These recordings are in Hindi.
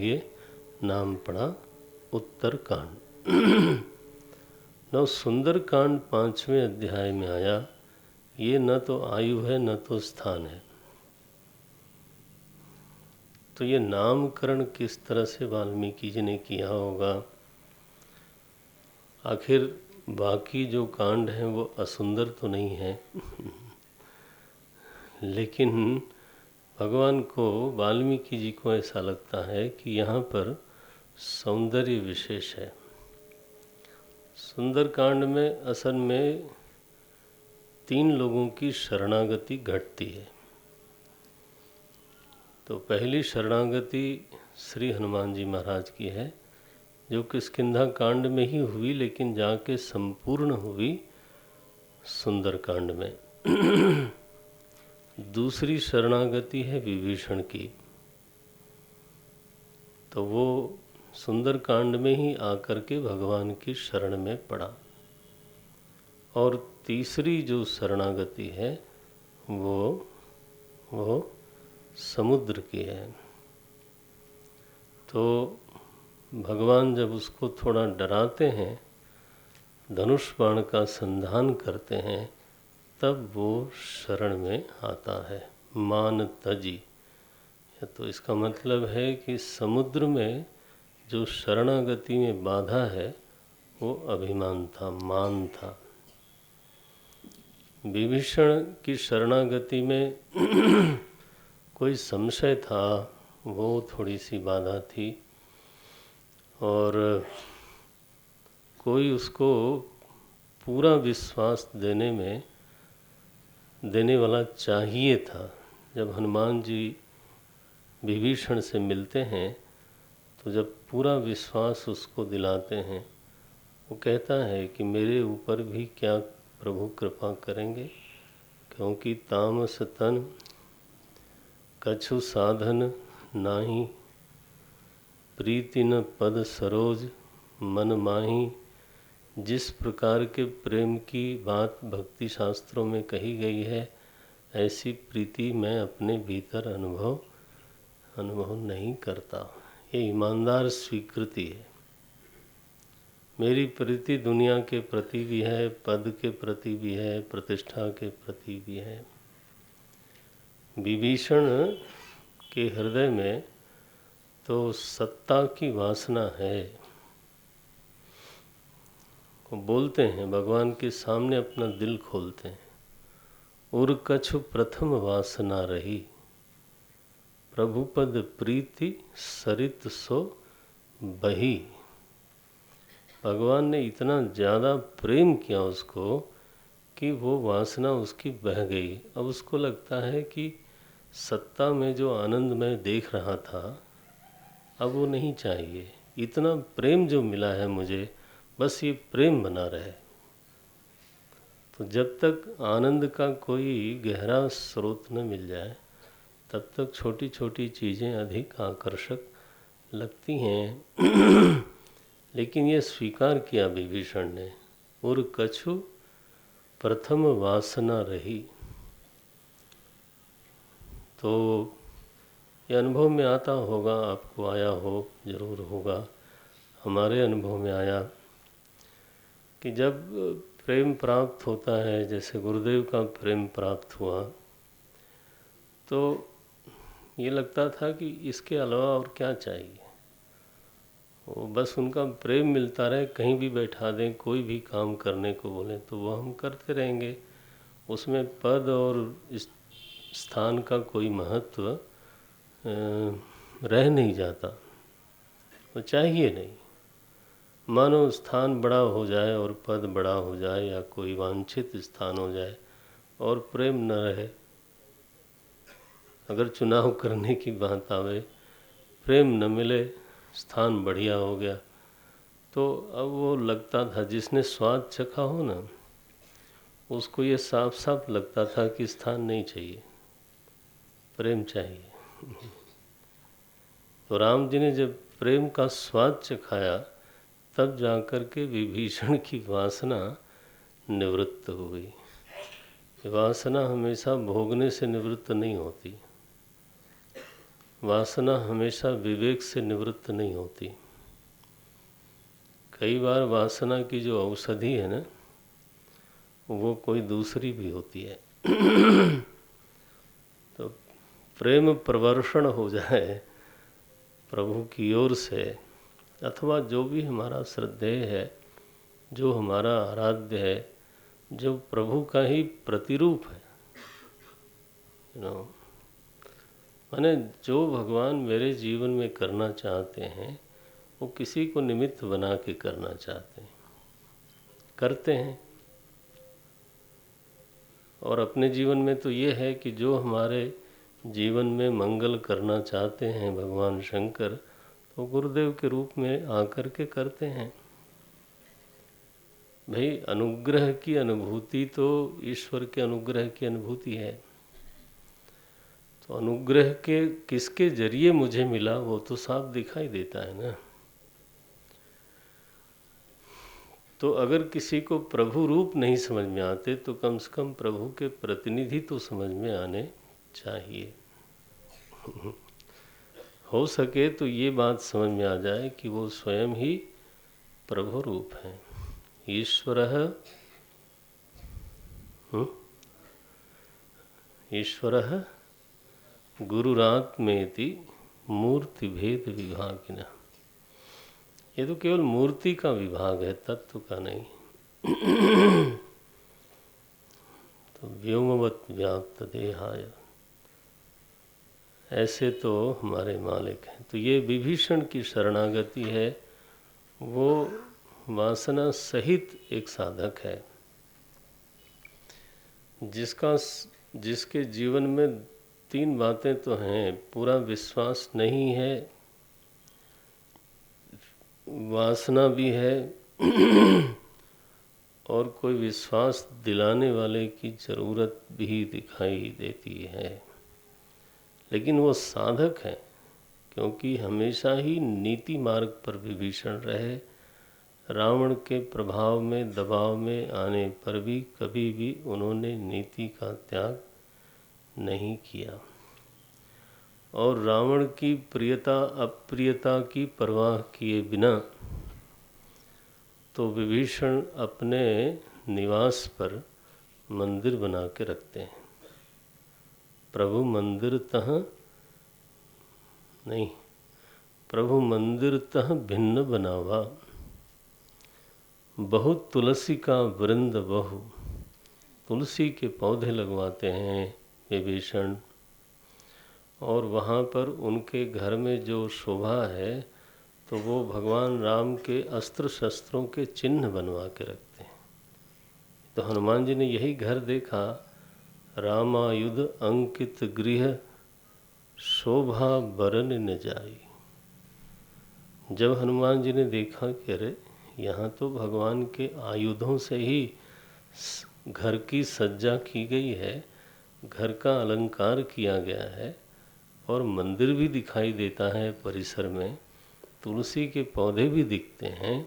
ये नाम पड़ा उत्तरकांड। नौ सुंदरकांड 5वें अध्याय में आया। ये न तो आयु है न तो स्थान है। तो ये नामकरण किस तरह से वाल्मीकि जी ने किया होगा। आखिर बाकी जो कांड हैं वो असुंदर तो नहीं है लेकिन भगवान को, वाल्मीकि जी को ऐसा लगता है कि यहाँ पर सौंदर्य विशेष है। सुंदरकांड में असल में 3 लोगों की शरणागति घटती है। तो पहली शरणागति श्री हनुमान जी महाराज की है, जो किष्किंधा कांड में ही हुई, लेकिन जाके संपूर्ण हुई सुंदरकांड में। दूसरी शरणागति है विभीषण की, तो वो सुंदरकांड में ही आकर के भगवान की शरण में पड़ा। और तीसरी जो शरणागति है वो समुद्र की है। तो भगवान जब उसको थोड़ा डराते हैं, धनुष बाण का संधान करते हैं, तब वो शरण में आता है। मान तजी, तो इसका मतलब है कि समुद्र में जो शरणागति में बाधा है वो अभिमान था, मान था। विभीषण की शरणागति में कोई संशय था, वो थोड़ी सी बाधा थी, और कोई उसको पूरा विश्वास देने वाला चाहिए था। जब हनुमान जी विभीषण से मिलते हैं तो जब पूरा विश्वास उसको दिलाते हैं, वो कहता है कि मेरे ऊपर भी क्या प्रभु कृपा करेंगे, क्योंकि तामस तन कछु साधन नाही, प्रीति न पद सरोज मन माही। जिस प्रकार के प्रेम की बात भक्ति शास्त्रों में कही गई है, ऐसी प्रीति मैं अपने भीतर अनुभव नहीं करता। ये ईमानदार स्वीकृति है। मेरी प्रीति दुनिया के प्रति भी है, पद के प्रति भी है, प्रतिष्ठा के प्रति भी है। विभीषण के हृदय में तो सत्ता की वासना है। वो बोलते हैं, भगवान के सामने अपना दिल खोलते हैं, उर कछु प्रथम वासना रही, प्रभुपद प्रीति सरित सो बही। भगवान ने इतना ज़्यादा प्रेम किया उसको कि वो वासना उसकी बह गई। अब उसको लगता है कि सत्ता में जो आनंद मैं देख रहा था, अब वो नहीं चाहिए। इतना प्रेम जो मिला है मुझे, बस ये प्रेम बना रहे। तो जब तक आनंद का कोई गहरा स्रोत न मिल जाए, तब तक छोटी छोटी चीज़ें अधिक आकर्षक लगती हैं। लेकिन ये स्वीकार किया विभीषण ने, उर कछु प्रथम वासना रही। तो ये अनुभव में आता होगा, आपको आया हो, जरूर होगा, हमारे अनुभव में आया कि जब प्रेम प्राप्त होता है, जैसे गुरुदेव का प्रेम प्राप्त हुआ, तो ये लगता था कि इसके अलावा और क्या चाहिए। वो बस उनका प्रेम मिलता रहे, कहीं भी बैठा दें, कोई भी काम करने को बोले तो वो हम करते रहेंगे। उसमें पद और इस स्थान का कोई महत्व रह नहीं जाता, वो चाहिए नहीं। मानो स्थान बड़ा हो जाए और पद बड़ा हो जाए, या कोई वांछित स्थान हो जाए और प्रेम न रहे। अगर चुनाव करने की बात आवे, प्रेम न मिले, स्थान बढ़िया हो गया, तो अब वो लगता था, जिसने स्वाद चखा हो ना, उसको ये साफ साफ लगता था कि स्थान नहीं चाहिए, प्रेम चाहिए। तो राम जी ने जब प्रेम का स्वाद चखाया, तब जाकर के विभीषण की वासना निवृत्त हुई। वासना हमेशा भोगने से निवृत्त नहीं होती। वासना हमेशा विवेक से निवृत्त नहीं होती। कई बार वासना की जो औषधि है ना, वो कोई दूसरी भी होती है। तो प्रेम प्रवर्षण हो जाए प्रभु की ओर से, अथवा जो भी हमारा श्रद्धेय है, जो हमारा आराध्य है, जो प्रभु का ही प्रतिरूप है, माने जो भगवान मेरे जीवन में करना चाहते हैं वो किसी को निमित्त बना के करना चाहते हैं, करते हैं। और अपने जीवन में तो ये है कि जो हमारे जीवन में मंगल करना चाहते हैं भगवान शंकर, तो गुरुदेव के रूप में आकर के करते हैं। भाई अनुग्रह की अनुभूति तो ईश्वर के अनुग्रह की अनुभूति है। तो अनुग्रह के किसके जरिए मुझे मिला वो तो साफ दिखाई देता है ना। तो अगर किसी को प्रभु रूप नहीं समझ में आते तो कम से कम प्रभु के प्रतिनिधि तो समझ में आने चाहिए। हो सके तो ये बात समझ में आ जाए कि वो स्वयं ही प्रभु रूप हैं। ईश्वरः गुरुरात्मेति मूर्ति भेद विभागिनः। ये तो केवल मूर्ति का विभाग है, तत्व का नहीं। तो व्योमवत व्याप्त देहाय, ऐसे तो हमारे मालिक हैं। तो ये विभीषण की शरणागति है, वो वासना सहित एक साधक है, जिसके जीवन में तीन बातें तो हैं। पूरा विश्वास नहीं है, वासना भी है, और कोई विश्वास दिलाने वाले की जरूरत भी दिखाई देती है। लेकिन वो साधक है, क्योंकि हमेशा ही नीति मार्ग पर विभीषण रहे। रावण के प्रभाव में, दबाव में आने पर भी कभी भी उन्होंने नीति का त्याग नहीं किया। और रावण की प्रियता अप्रियता की परवाह किए बिना तो विभीषण अपने निवास पर मंदिर बना के रखते हैं। प्रभु मंदिर तह नहीं, प्रभु मंदिर तह भिन्न बनावा, बहुत तुलसी का वृंद बहु। तुलसी के पौधे लगवाते हैं विभीषण, और वहाँ पर उनके घर में जो शोभा है तो वो भगवान राम के अस्त्र शस्त्रों के चिन्ह बनवा के रखते हैं। तो हनुमान जी ने यही घर देखा, रामायुध अंकित गृह शोभा बरन न जाई। जब हनुमान जी ने देखा कि अरे यहाँ तो भगवान के आयुधों से ही घर की सज्जा की गई है, घर का अलंकार किया गया है, और मंदिर भी दिखाई देता है, परिसर में तुलसी के पौधे भी दिखते हैं,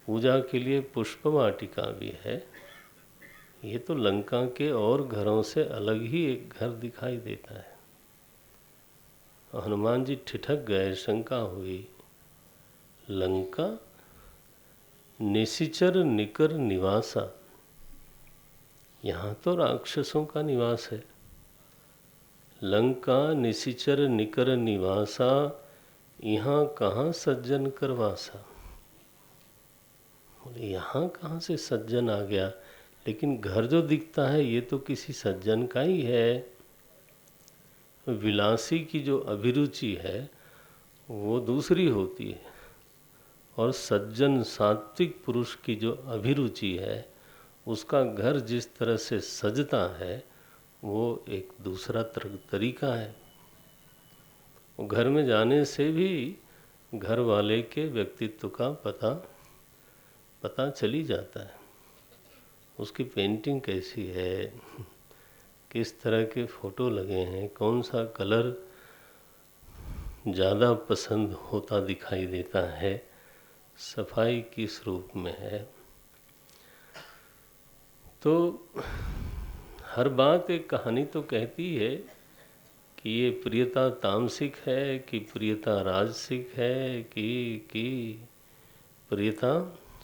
पूजा के लिए पुष्प वाटिका भी है। ये तो लंका के और घरों से अलग ही एक घर दिखाई देता है। हनुमान जी ठिठक गए, शंका हुई, लंका निशिचर निकर निवासा, यहाँ तो राक्षसों का निवास है। लंका निशिचर निकर निवासा, यहाँ कहाँ सज्जन करवासा। बोले यहाँ कहाँ से सज्जन आ गया, लेकिन घर जो दिखता है ये तो किसी सज्जन का ही है। विलासी की जो अभिरुचि है वो दूसरी होती है, और सज्जन सात्विक पुरुष की जो अभिरुचि है उसका घर जिस तरह से सजता है वो एक दूसरा तरीका है। घर में जाने से भी घर वाले के व्यक्तित्व का पता चली जाता है। उसकी पेंटिंग कैसी है, किस तरह के फोटो लगे हैं, कौन सा कलर ज़्यादा पसंद होता दिखाई देता है, सफाई किस रूप में है। तो हर बात एक कहानी तो कहती है, कि ये प्रियता तामसिक है कि प्रियता राजसिक है कि प्रियता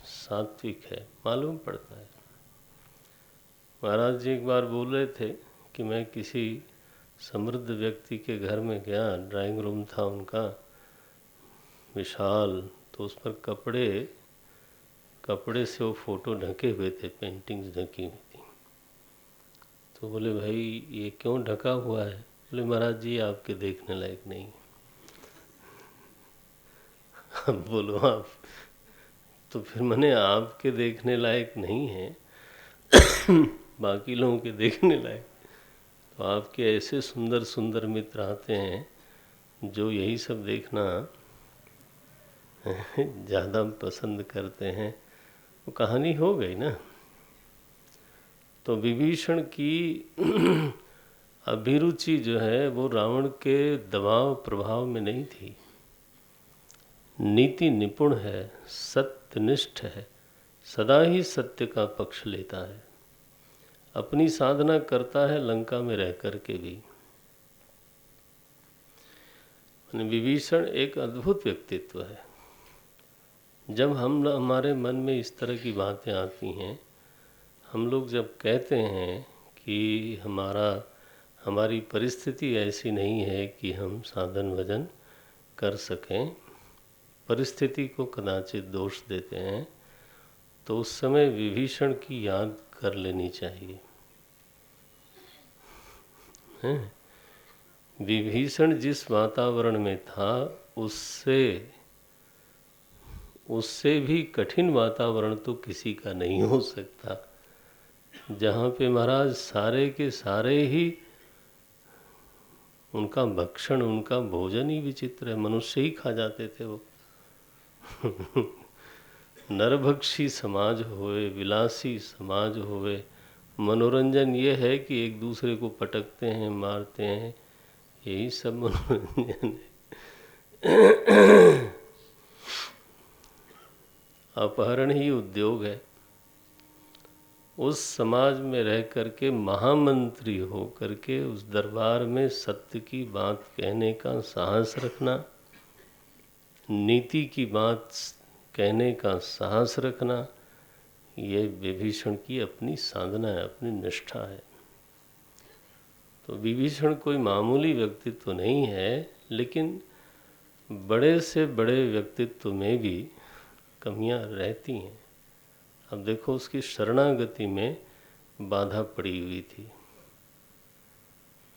सात्विक है, मालूम पड़ता है। महाराज जी एक बार बोल रहे थे कि मैं किसी समृद्ध व्यक्ति के घर में गया, ड्राइंग रूम था उनका विशाल, तो उस पर कपड़े से वो फोटो ढके हुए थे, पेंटिंग्स ढकी हुई थी। तो बोले भाई ये क्यों ढका हुआ है? बोले महाराज जी आपके देखने लायक नहीं। अब बोलो आप, तो फिर मैंने आपके देखने लायक नहीं है बाकी लोगों के देखने लायक। तो आपके ऐसे सुंदर सुंदर मित्र आते हैं जो यही सब देखना ज़्यादा पसंद करते हैं, वो कहानी हो गई ना। तो विभीषण की अभिरुचि जो है वो रावण के दबाव प्रभाव में नहीं थी। नीति निपुण है, सत्यनिष्ठ है, सदा ही सत्य का पक्ष लेता है, अपनी साधना करता है लंका में रह कर के भी। विभीषण एक अद्भुत व्यक्तित्व है। जब हमारे मन में इस तरह की बातें आती हैं, हम लोग जब कहते हैं कि हमारी परिस्थिति ऐसी नहीं है कि हम साधन भजन कर सकें, परिस्थिति को कदाचित दोष देते हैं, तो उस समय विभीषण की याद कर लेनी चाहिए। विभीषण जिस वातावरण में था उससे भी कठिन वातावरण तो किसी का नहीं हो सकता, जहाँ पे महाराज सारे के सारे ही उनका भक्षण, उनका भोजन ही विचित्र है, मनुष्य ही खा जाते थे वो नरभक्षी समाज होवे, विलासी समाज होवे, मनोरंजन ये है कि एक दूसरे को पटकते हैं, मारते हैं, यही सब मनोरंजन है अपहरण ही उद्योग है। उस समाज में रह करके महामंत्री हो करके उस दरबार में सत्य की बात कहने का साहस रखना, नीति की बात कहने का साहस रखना, ये विभीषण की अपनी साधना है, अपनी निष्ठा है। तो विभीषण कोई मामूली व्यक्तित्व नहीं है, लेकिन बड़े से बड़े व्यक्तित्व में भी कमियां रहती हैं। अब देखो उसकी शरणागति में बाधा पड़ी हुई थी।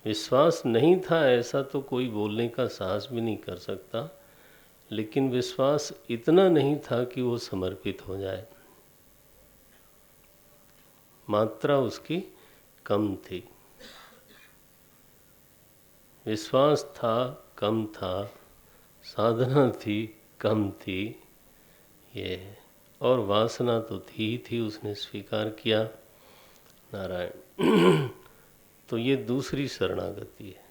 विश्वास नहीं था ऐसा तो कोई बोलने का साहस भी नहीं कर सकता, लेकिन विश्वास इतना नहीं था कि वो समर्पित हो जाए। मात्रा उसकी कम थी, विश्वास था कम था, साधना थी कम थी, ये और वासना तो थी ही थी, उसने स्वीकार किया। नारायण तो ये दूसरी शरणागति है।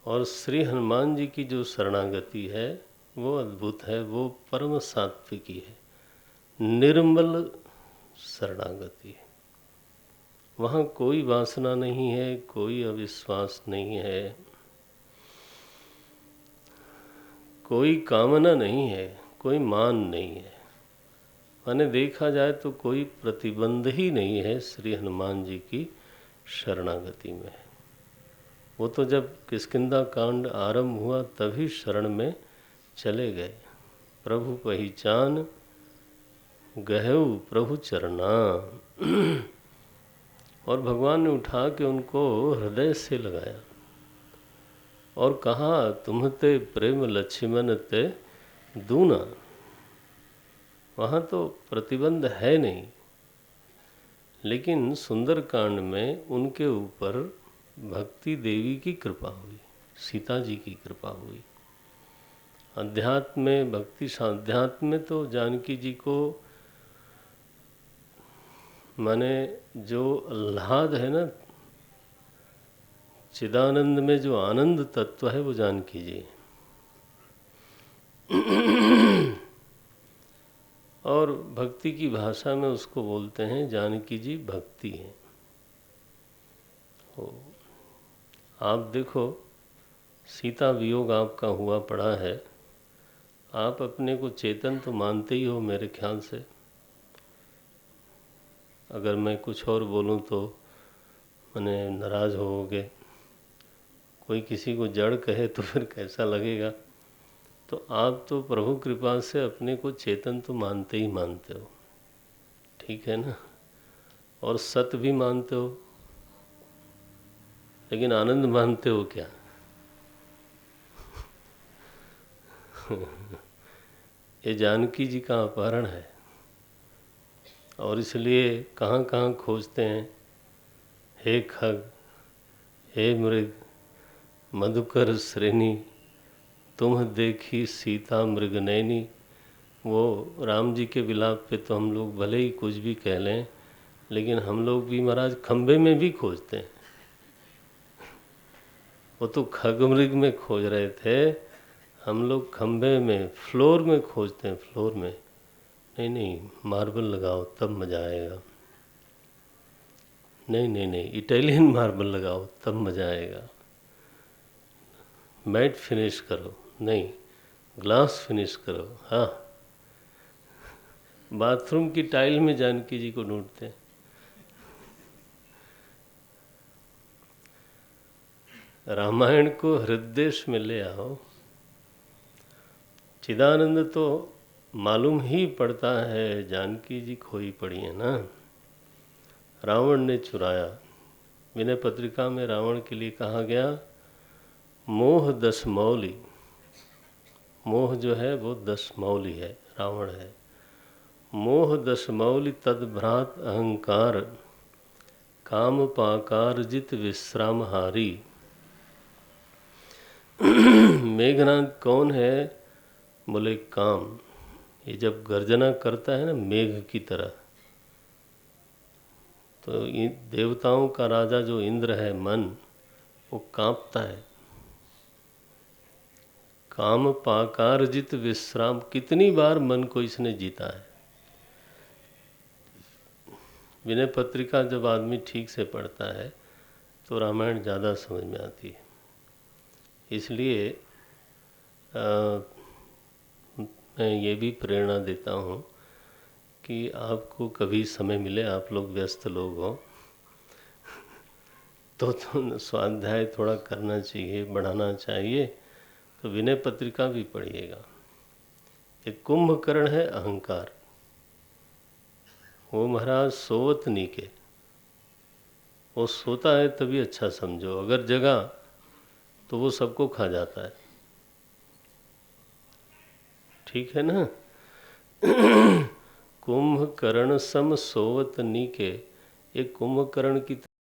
और श्री हनुमान जी की जो शरणागति है वो अद्भुत है, वो परम सात्विकी है, निर्मल शरणागति है। वहाँ कोई वासना नहीं है, कोई अविश्वास नहीं है, कोई कामना नहीं है, कोई मान नहीं है। माने देखा जाए तो कोई प्रतिबंध ही नहीं है श्री हनुमान जी की शरणागति में। वो तो जब किष्किंधा कांड आरंभ हुआ तभी शरण में चले गए। प्रभु पहिचान गहु प्रभु चरना और भगवान ने उठा के उनको हृदय से लगाया और कहा तुम्हते प्रेम लक्ष्मण ते दूना। वहाँ तो प्रतिबंध है नहीं, लेकिन सुंदरकांड में उनके ऊपर भक्ति देवी की कृपा हुई, सीता जी की कृपा हुई। अध्यात्म में भक्ति, अध्यात्म में तो जानकी जी को माने जो आह्लाद है ना, चिदानंद में जो आनंद तत्व है वो जानकी जी और भक्ति की भाषा में उसको बोलते हैं जानकी जी भक्ति है। आप देखो, सीता वियोग आपका हुआ पड़ा है, आप अपने को चेतन तो मानते ही हो मेरे ख्याल से। अगर मैं कुछ और बोलूं तो मैंने नाराज़ होगे। कोई किसी को जड़ कहे तो फिर कैसा लगेगा। तो आप तो प्रभु कृपा से अपने को चेतन तो मानते ही मानते हो, ठीक है ना, और सत भी मानते हो, लेकिन आनंद मानते हो क्या? ये जानकी जी का अपहरण है, और इसलिए कहाँ कहाँ खोजते हैं, हे खग, हे मृग, मधुकर श्रेणी, तुम देखी सीता मृग नैनी। वो राम जी के विलाप पे तो हम लोग भले ही कुछ भी कह लें, लेकिन हम लोग भी महाराज खंबे में भी खोजते हैं। वो तो खग मृग में खोज रहे थे, हम लोग खंबे में, फ्लोर में खोजते हैं, फ्लोर में। नहीं नहीं, मार्बल लगाओ तब मज़ा आएगा। नहीं नहीं नहीं, इटालियन मार्बल लगाओ तब मज़ा आएगा। मैट फिनिश करो, नहीं ग्लास फिनिश करो। हाँ, बाथरूम की टाइल में जानकी जी को ढूंढते हैं। रामायण को हृदय में ले आओ। चिदानंद तो मालूम ही पड़ता है, जानकी जी खोई पड़ी है ना। रावण ने चुराया। विनय पत्रिका में रावण के लिए कहा गया, मोह दस मौली। मोह जो है वो दस मौली है, रावण है। मोह दस मौली तद्भ्रात अहंकार, काम पाकार जित विश्राम हारी। मेघनाद कौन है? बोले काम। ये जब गर्जना करता है ना मेघ की तरह, तो देवताओं का राजा जो इंद्र है मन, वो कांपता है। काम पाकार जित विश्राम, कितनी बार मन को इसने जीता है। विनय पत्रिका जब आदमी ठीक से पढ़ता है तो रामायण ज़्यादा समझ में आती है। इसलिए मैं ये भी प्रेरणा देता हूँ कि आपको कभी समय मिले, आप लोग व्यस्त लोग हो, तो स्वाध्याय थोड़ा करना चाहिए, बढ़ाना चाहिए। तो विनय पत्रिका भी पढ़िएगा। एक कुंभकर्ण है अहंकार, वो महाराज सोवत नहीं के, वो सोता है तभी अच्छा समझो, अगर जगा तो वो सबको खा जाता है, ठीक है ना। कुंभकर्ण सम सोवत नी के, एक कुंभकर्ण की